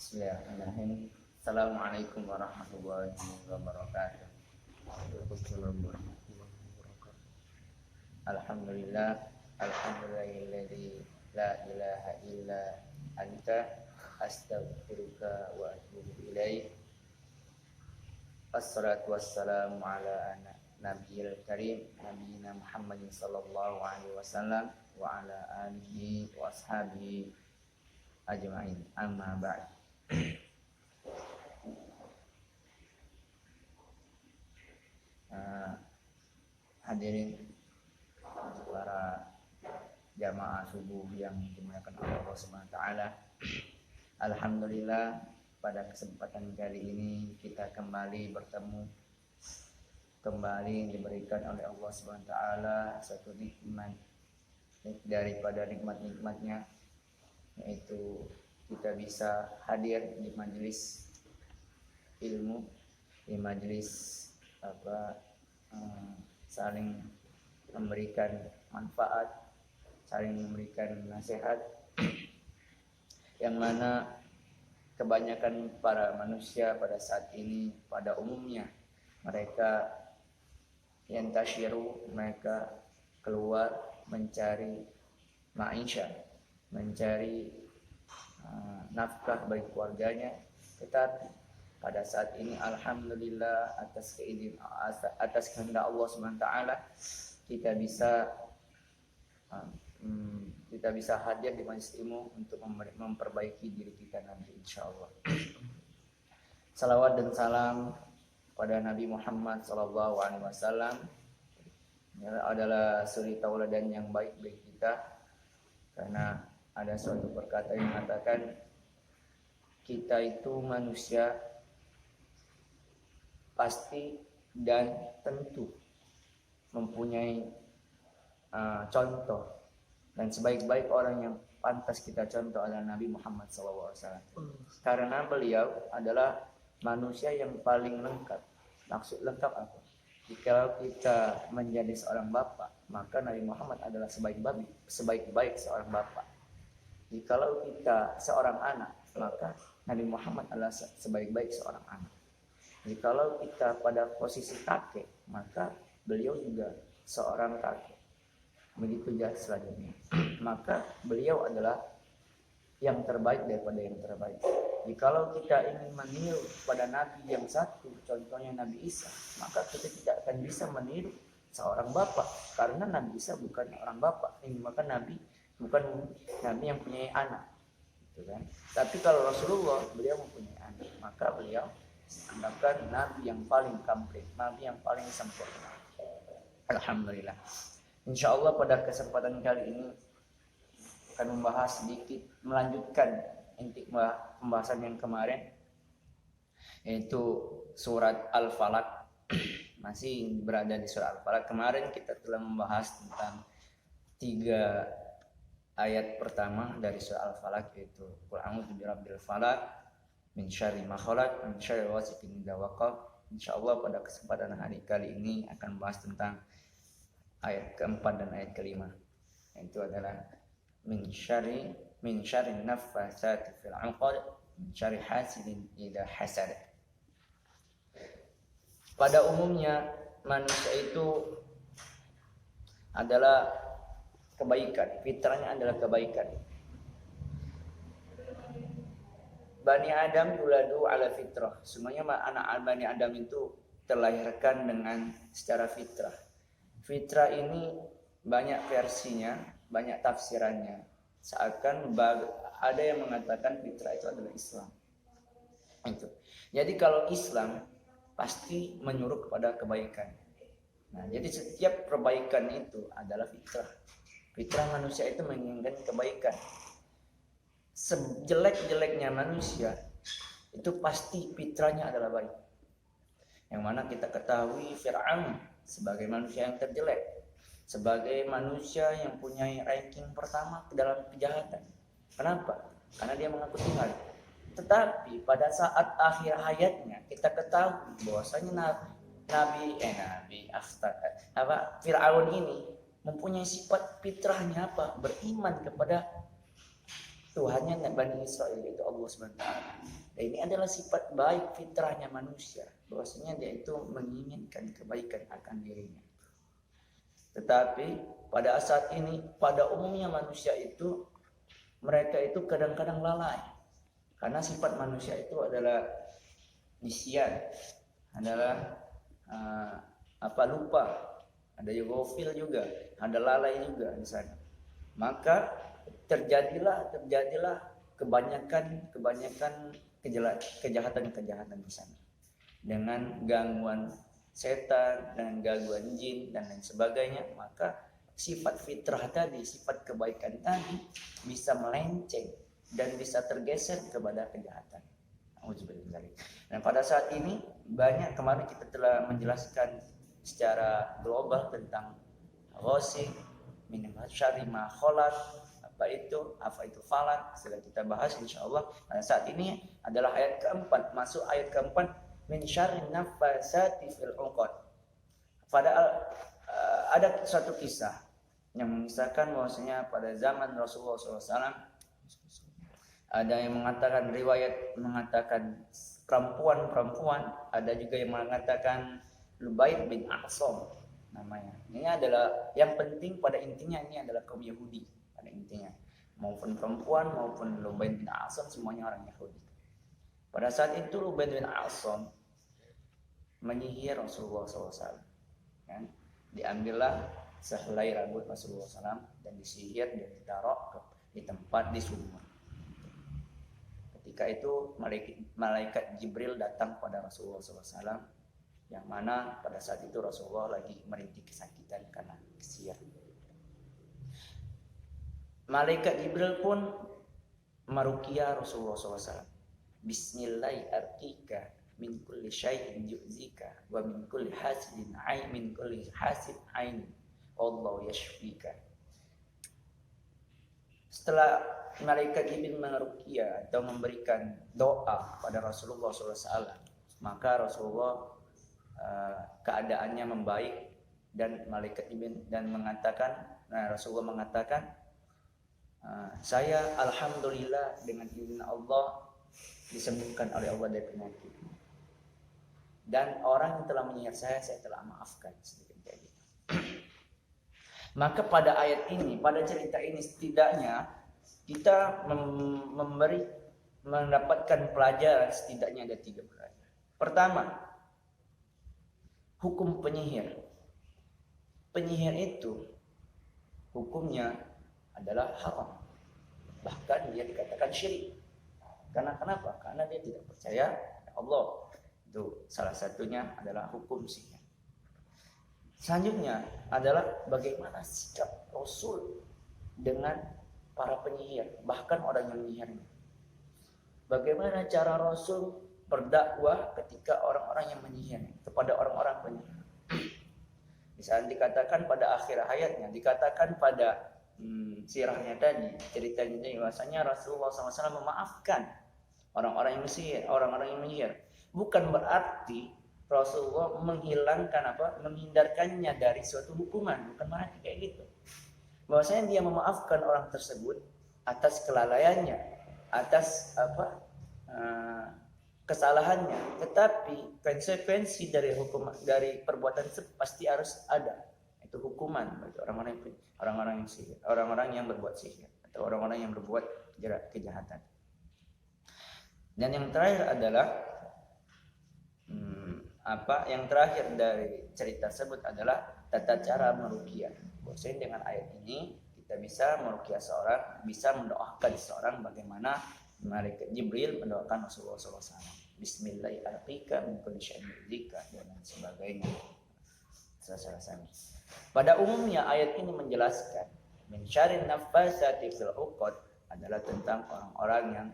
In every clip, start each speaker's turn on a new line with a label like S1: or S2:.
S1: Bismillahirrahmanirrahim. Assalamualaikum warahmatullahi wabarakatuh.
S2: Waalaikumsalam warahmatullahi wabarakatuh.
S1: Alhamdulillahilladzi la ilaha illa anta astaghfiruka wa atubu ilaik. Assalatu wassalamu ala nabiyil karim nabiyina Muhammadin sallallahu alaihi wasallam wa ala alihi wa ashabihi ajma'in. Amma ba'd. Hadirin para jamaah subuh yang dimuliakan oleh Allah Subhanahu wa taala. Alhamdulillah pada kesempatan kali ini kita kembali bertemu, kembali diberikan oleh Allah Subhanahu wa taala satu nikmat daripada nikmat-nikmatnya, yaitu kita bisa hadir di majelis ilmu, di majelis saling memberikan manfaat, saling memberikan nasihat, yang mana kebanyakan para manusia pada saat ini pada umumnya mereka yang tasyiru, mereka keluar mencari maisha, mencari nafkah bagi keluarganya. Tetapi pada saat ini alhamdulillah atas kehendak Allah Subhanahu wa taala kita bisa hadir di majelis ilmu untuk memperbaiki diri kita nanti insyaallah. Salawat dan salam pada Nabi Muhammad sallallahu alaihi wasallam adalah suri tauladan yang baik bagi kita, karena ada suatu perkataan yang mengatakan kita itu manusia pasti dan tentu mempunyai contoh, dan sebaik-baik orang yang pantas kita contoh adalah Nabi Muhammad SAW, karena beliau adalah manusia yang paling lengkap. Maksud lengkap apa? Jika kita menjadi seorang bapak, maka Nabi Muhammad adalah sebaik-baik seorang bapak. Jikalau kita seorang anak, maka Nabi Muhammad adalah sebaik-baik seorang anak. Jikalau kita pada posisi kakek, maka beliau juga seorang kakek. Begitu juga selanjutnya. Maka beliau adalah yang terbaik daripada yang terbaik. Jikalau kita ingin meniru pada Nabi yang satu, contohnya Nabi Isa, maka kita tidak akan bisa meniru seorang bapak, karena Nabi Isa bukan orang bapak. Ini maka Nabi bukan Nabi yang punya anak, gitu kan? Tapi kalau Rasulullah beliau mempunyai anak, maka beliau anggapkan Nabi yang paling komplit, Nabi yang paling sempurna. Alhamdulillah. Insyaallah pada kesempatan kali ini akan membahas sedikit, melanjutkan inti pembahasan yang kemarin, yaitu surat Al-Falaq. Masih berada di surat Al-Falaq. Kemarin kita telah membahas tentang 3 ayat pertama dari surat Al-Falaq, yaitu Qul a'udzu birabbil falaq min syarri ma khalaq min syarri ghasiqin idza waqab. Insyaallah pada kesempatan hari kali ini akan membahas tentang ayat keempat dan ayat kelima, yaitu adalah min syarri naffatsati fil 'uqad min syarri hasidin idza hasad. Pada umumnya manusia itu adalah kebaikan, fitrahnya adalah kebaikan. Bani Adam yuladu ala fitrah. Semuanya anak Bani Adam itu terlahirkan dengan secara fitrah. Fitrah ini banyak versinya, banyak tafsirannya. Seakan ada yang mengatakan fitrah itu adalah Islam. Itu. Jadi kalau Islam pasti menyuruh kepada kebaikan. Nah, jadi setiap perbaikan itu adalah fitrah. Fitrah manusia itu menginginkan kebaikan. Sejelek-jeleknya manusia itu pasti fitrahnya adalah baik. Yang mana kita ketahui Fir'aun sebagai manusia yang terjelek, sebagai manusia yang punya ranking pertama dalam kejahatan. Kenapa? Karena dia mengaku Tuhan. Tetapi pada saat akhir hayatnya kita ketahui bahwasanya Fir'aun ini mempunyai sifat fitrahnya apa? Beriman kepada Tuhannya Bani Israel itu Allah SWT. Dan ini adalah sifat baik fitrahnya manusia, bahwasanya dia itu menginginkan kebaikan akan dirinya. Tetapi pada saat ini, pada umumnya manusia itu, mereka itu kadang-kadang lalai. Karena sifat manusia itu adalah nisyan, adalah lupa, ada juga ghafil juga, ada lalai juga di sana. Maka terjadilah kebanyakan kejahatan di sana. Dengan gangguan setan, dengan gangguan jin dan lain sebagainya, maka sifat fitrah tadi, sifat kebaikan tadi bisa melenceng dan bisa tergeser kepada kejahatan. Dan pada saat ini banyak, kemarin kita telah menjelaskan secara global tentang ghosib, min syarri ma khalaq, apa itu falak, sudah kita bahas insyaallah. Pada saat ini adalah ayat keempat, masuk ayat keempat, min syarri nafasati fil 'uqad. Padahal ada suatu kisah yang mengisahkan bahwasanya pada zaman Rasulullah SAW ada yang mengatakan, riwayat mengatakan perempuan, ada juga yang mengatakan Lubaid bin Aqsam namanya. Ini adalah yang penting, pada intinya ini adalah kaum Yahudi pada intinya. Maupun perempuan maupun Lubaid bin Aqsam semuanya orang Yahudi. Pada saat itu Lubaid bin Aqsam menyihir Rasulullah SAW. Kan? Diambillah sehelai rambut Rasulullah SAW dan disihir dan ditaruh di tempat di sumur. Ketika itu malaikat Jibril datang pada Rasulullah SAW, yang mana pada saat itu Rasulullah lagi merintih kesakitan karena kesihir. Malaikat Jibril pun meruqyah Rasulullah SAW. Bismillahi arqika min kulli syai'in yu'zika wa min kulli hasidin ain min kulli hasid ain wallahu yashfika. Setelah malaikat Jibril meruqyah atau memberikan doa pada Rasulullah SAW, maka Rasulullah keadaannya membaik dan malaikat Jibril Rasulullah mengatakan, saya alhamdulillah dengan izin Allah disembuhkan oleh Allah dari penyakit. Dan orang yang telah menyihir saya telah maafkan. Maka pada ayat ini, pada cerita ini, setidaknya kita mendapatkan pelajaran, setidaknya ada 3 pelajaran. Pertama, hukum penyihir. Penyihir itu hukumnya adalah haram. Bahkan dia dikatakan syirik. Karena kenapa? Karena dia tidak percaya Allah. Itu salah satunya adalah hukum sihir. Selanjutnya adalah bagaimana sikap Rasul dengan para penyihir, bahkan orang yang menyihirnya. Bagaimana cara Rasul berdakwah ketika orang-orang yang menyihir, kepada orang-orang penyihir. Misalnya dikatakan pada akhir hayatnya, dikatakan pada sirahnya tadi, ceritanya bahwasanya Rasulullah SAW memaafkan orang-orang yang menyihir. Bukan berarti Rasulullah menghindarkannya dari suatu hukuman, bukan berarti kayak gitu. Bahwasanya dia memaafkan orang tersebut atas kelalaiannya, atas kesalahannya, tetapi konsekuensi dari perbuatan itu pasti harus ada. Itu hukuman bagi orang-orang yang berbuat sihir atau orang-orang yang berbuat kejahatan. Dan yang terakhir adalah yang terakhir dari cerita tersebut adalah tata cara meruqyah. Bahwasanya dengan ayat ini kita bisa meruqyah seorang, bisa mendoakan seorang bagaimana malaikat Jibril mendoakan Rasulullah SAW. Bismillahirrahmanirrahim min kulli syai'in yu'zika dan sebagainya. Selesai. Pada umumnya ayat ini menjelaskan min syarrin nafasati fil 'uqad adalah tentang orang-orang yang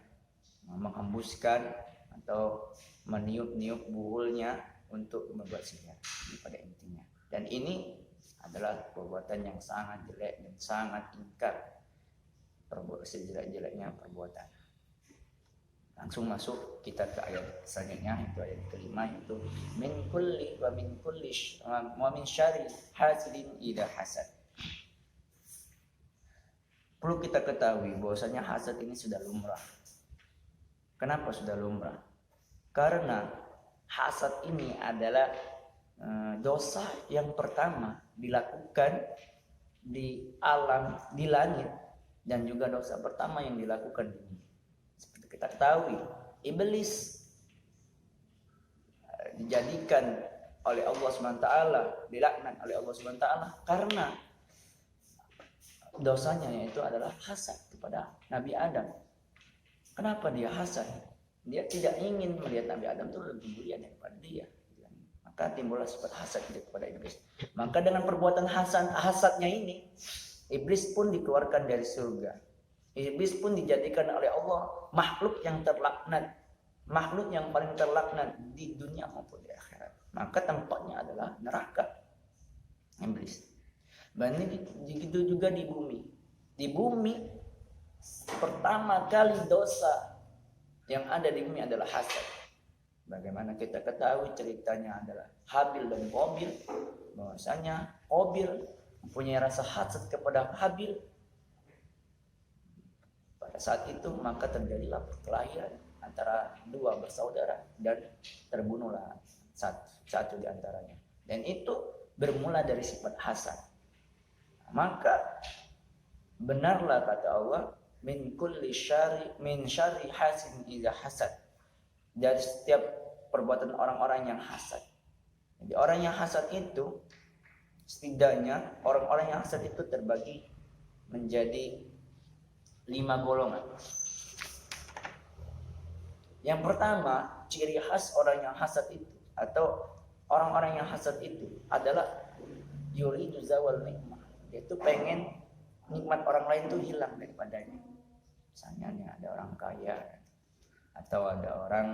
S1: menghembuskan atau meniup-niup buhulnya untuk membuat sihir pada intinya. Dan ini adalah perbuatan yang sangat jelek dan sangat ingkar, sejelek-jeleknya perbuatan. Langsung masuk kita ke ayat selanjutnya, itu ayat kelima, yaitu min kulli wa min syarri hasidin idza hasad. perlu kita ketahui bahwasanya hasad ini sudah lumrah. Kenapa sudah lumrah? Karena hasad ini adalah dosa yang pertama dilakukan di alam, di langit, dan juga dosa pertama yang dilakukan di bumi. Seperti kita ketahui, iblis dijadikan oleh Allah SWT, dilaknat oleh Allah SWT karena dosanya yaitu adalah hasad kepada Nabi Adam. Kenapa dia hasad? Dia tidak ingin melihat Nabi Adam itu lebih mulia daripada dia. Maka timbullah sifat hasad kepada iblis. Maka dengan perbuatan hasadnya ini, iblis pun dikeluarkan dari surga. Iblis pun dijadikan oleh Allah makhluk yang terlaknat, makhluk yang paling terlaknat di dunia maupun di akhirat. Maka tempatnya adalah neraka. Iblis. Begitu juga di bumi. Di bumi pertama kali dosa yang ada di bumi adalah hasad. Bagaimana kita ketahui ceritanya adalah Habil dan Qabil, bahwasanya Qabil mempunyai rasa hasad kepada Habil. Pada saat itu maka terjadilah perkelahian antara dua bersaudara dan terbunuhlah satu di antaranya. Dan itu bermula dari sifat hasad. Maka benarlah kata Allah, min kulli syarri min syarri hasidin idza hasad. Dari setiap perbuatan orang-orang yang hasad. Jadi orang yang hasad itu setidaknya orang-orang yang hasad itu terbagi menjadi 5 golongan. Yang pertama, ciri khas orang yang hasad itu atau orang-orang yang hasad itu adalah yuridu zawal nikmah. Dia itu pengen nikmat orang lain itu hilang daripadanya. Misalnya ada orang kaya atau ada orang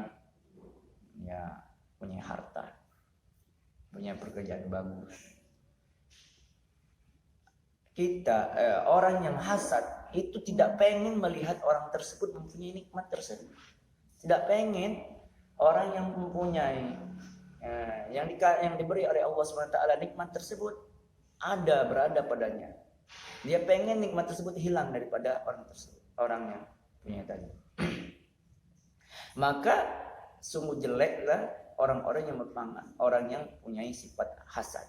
S1: ya punya harta, punya pekerjaan bagus. Orang yang hasad itu tidak pengen melihat orang tersebut mempunyai nikmat tersebut. Tidak pengen orang yang mempunyai yang diberi oleh Allah SWT nikmat tersebut berada padanya. Dia pengen nikmat tersebut hilang daripada orang tersebut, orang yang punya tadi. Maka sungguh jeleklah orang-orang yang berpangan, orang yang punya sifat hasad.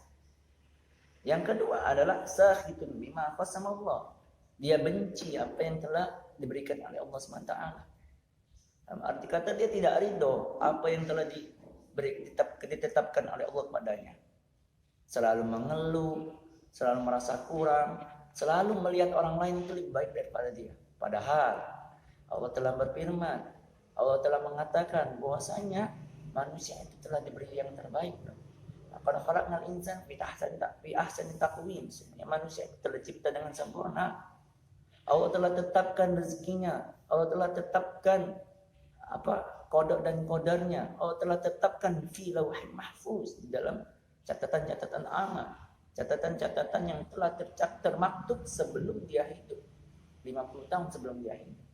S1: Yang kedua adalah sakhitun bima qasama Allah. Dia benci apa yang telah diberikan oleh Allah SWT. Arti kata dia tidak ridho apa yang telah ditetapkan oleh Allah padanya. Selalu mengeluh, selalu merasa kurang, selalu melihat orang lain itu lebih baik daripada dia. Padahal Allah telah berfirman, Allah telah mengatakan bahwasanya manusia itu telah diberi yang terbaik. Qad khalaqnal insana fi ahsani taqwim. Sebenarnya manusia itu telah dicipta dengan sempurna. Allah telah tetapkan rezekinya, Allah telah tetapkan kodok dan kodarnya. Allah telah tetapkan fi lauhil mahfuz, di dalam catatan-catatan amal, catatan-catatan yang telah termaktub sebelum dia hidup, 50 tahun sebelum dia hidup.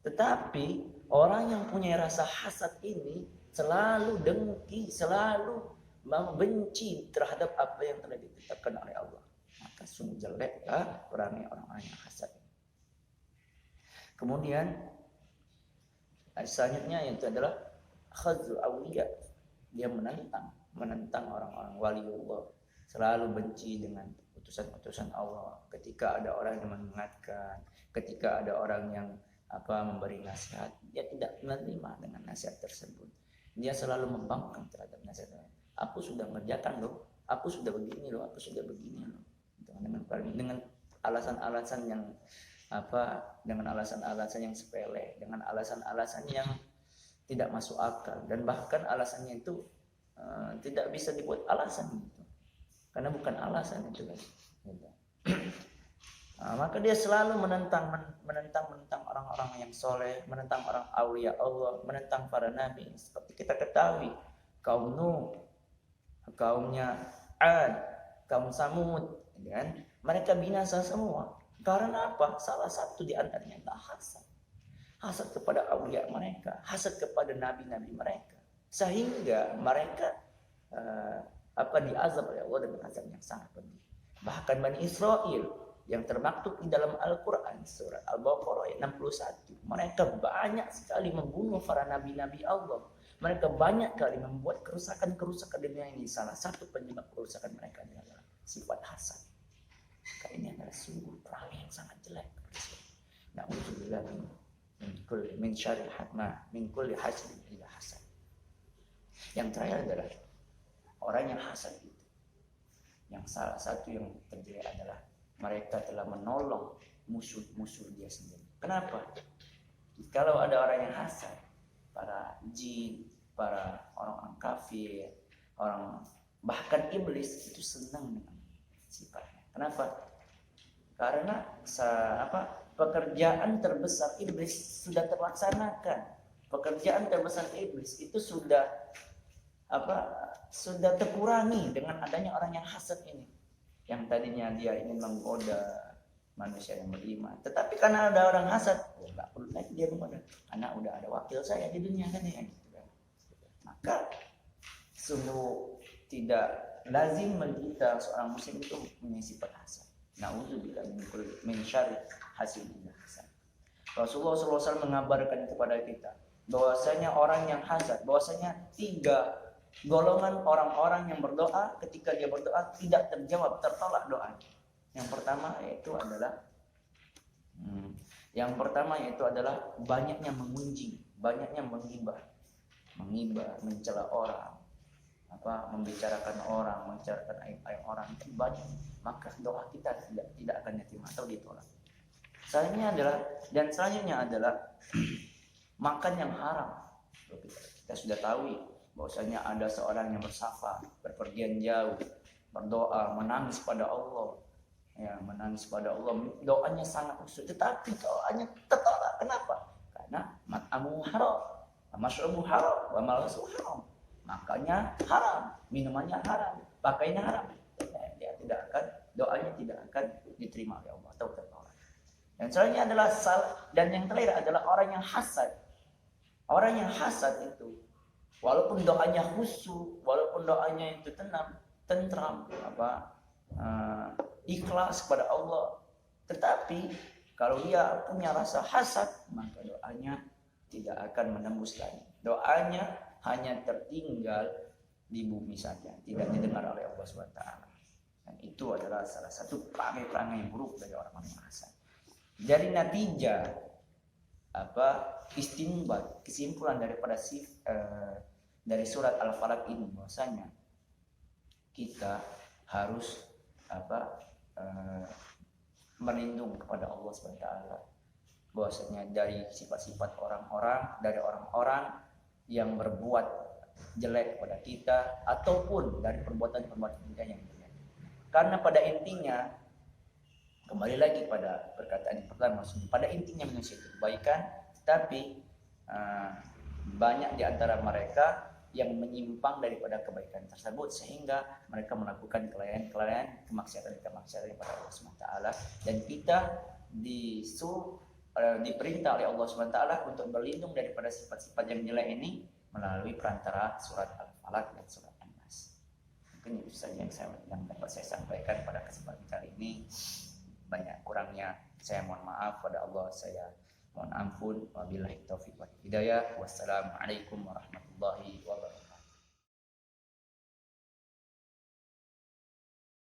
S1: Tetapi orang yang punya rasa hasad ini selalu dengki, selalu membenci terhadap apa yang telah ditetapkan oleh Allah. Maka sungguh jeleklah orang-orang yang hasad. Kemudian selanjutnya yaitu adalah khazul awliya. Dia menentang orang-orang waliullah, selalu benci dengan utusan-utusan Allah. Ketika ada orang yang mengingatkan, ketika ada orang yang memberi nasihat, dia tidak menerima dengan nasihat tersebut. Dia selalu membangkang terhadap nasihat. Aku sudah mengerjakan loh, aku sudah begini loh, aku sudah begini loh. Dengan alasan-alasan yang dengan alasan-alasan yang sepele, dengan alasan-alasan yang tidak masuk akal, dan bahkan alasannya itu tidak bisa dibuat alasan gitu. Karena bukan alasan itu kan. Gitu. Maka dia selalu menentang orang-orang yang soleh, menentang orang aulia Allah, menentang para nabi. Seperti kita ketahui, kaum Nuh, kaumnya Ad, kaum Samud, kan? Mereka binasa semua. Karena apa? Salah satu di antaranya adalah hasad. Hasad kepada aulia mereka, hasad kepada nabi-nabi mereka. Sehingga mereka diazab oleh Allah dengan azab yang sangat pedih. Bahkan Bani Israel yang termaktub di dalam Al-Quran surat Al-Baqarah ayat 61. Mereka banyak sekali membunuh para nabi-nabi Allah. Mereka banyak kali membuat kerusakan-kerusakan di dunia ini. Salah satu penyebab kerusakan mereka adalah sifat hasad. Maka ini adalah sungguh perangai yang sangat jelek. Na'udzubillah min syarri min kulli hasidin ila hasad. Yang terakhir adalah orang yang hasad itu. Yang salah satu yang terjadi adalah mereka telah menolong musuh-musuh dia sendiri. Kenapa? Kalau ada orang yang hasad, para jin, para orang-orang kafir, orang bahkan iblis itu senang dengan sifatnya. Kenapa? Karena pekerjaan terbesar iblis sudah terlaksanakan. Pekerjaan terbesar iblis itu sudah terkurangi dengan adanya orang yang hasad ini. Yang tadinya dia ingin menggoda manusia yang beriman, tetapi karena ada orang hasad, nggak perlu lagi dia menggoda, karena udah ada wakil saya di dunia kan ya. Maka sungguh tidak lazim bagi kita seorang muslim itu punya sifat hasad. Na'udzubillah min syarri hasidin hasad. Rasulullah SAW mengabarkan kepada kita bahwasanya orang yang hasad, bahwasanya 3 golongan orang-orang yang berdoa ketika dia berdoa tidak terjawab, tertolak doanya. Yang pertama yaitu adalah banyaknya mengunjing, banyaknya menghibah, mencela orang, membicarakan orang, membicarakan aib-aib orang itu banyak, maka doa kita tidak akan diterima atau ditolak. Selanjutnya adalah makan yang haram. Kita sudah tahu bahwasanya ada seorang yang bersafar, berpergian jauh, berdoa, menangis pada Allah. Ya, menangis pada Allah, doanya sangat khusyuk, tetapi doanya tertolak. Kenapa? Karena mat'amu haram, masyrabu haram, wa malbasuhu haram. Makanya haram, minumannya haram, pakainya haram. Doanya tidak akan diterima oleh Allah atau tertolak. Dan selanjutnya adalah yang terakhir adalah orang yang hasad. Orang yang hasad itu walaupun doanya khusyuk, walaupun doanya itu tentram, ikhlas kepada Allah, tetapi kalau dia punya rasa hasad, maka doanya tidak akan menembus lagi. Doanya hanya tertinggal di bumi saja, tidak didengar oleh Allah SWT. Dan itu adalah salah satu perangai-perangai yang buruk dari orang-orang hasad. Dari natijah istinbat, kesimpulan dari surat Al-Falaq ini bahwasanya kita harus melindung kepada Allah SWT, bahwasanya dari sifat-sifat dari orang-orang yang berbuat jelek kepada kita ataupun dari perbuatan-perbuatan kita yang jelek. Karena pada intinya kembali lagi pada perkataan yang pertama, pada intinya manusia itu kebaikan, tapi banyak di antara mereka yang menyimpang daripada kebaikan tersebut sehingga mereka melakukan kelainan, kemaksiatan kepada Allah SWT. Dan kita diperintah oleh Allah SWT untuk berlindung daripada sifat-sifat yang jelek ini melalui perantara surat Al-Falaq dan surat An-Nas. Mungkin itu saja yang dapat saya sampaikan pada kesempatan kali ini. Banyak kurangnya saya mohon maaf pada Allah, saya mohon ampun. Wabillahi taufiq wal hidayah. Wassalamualaikum warahmatullahi wabarakatuh.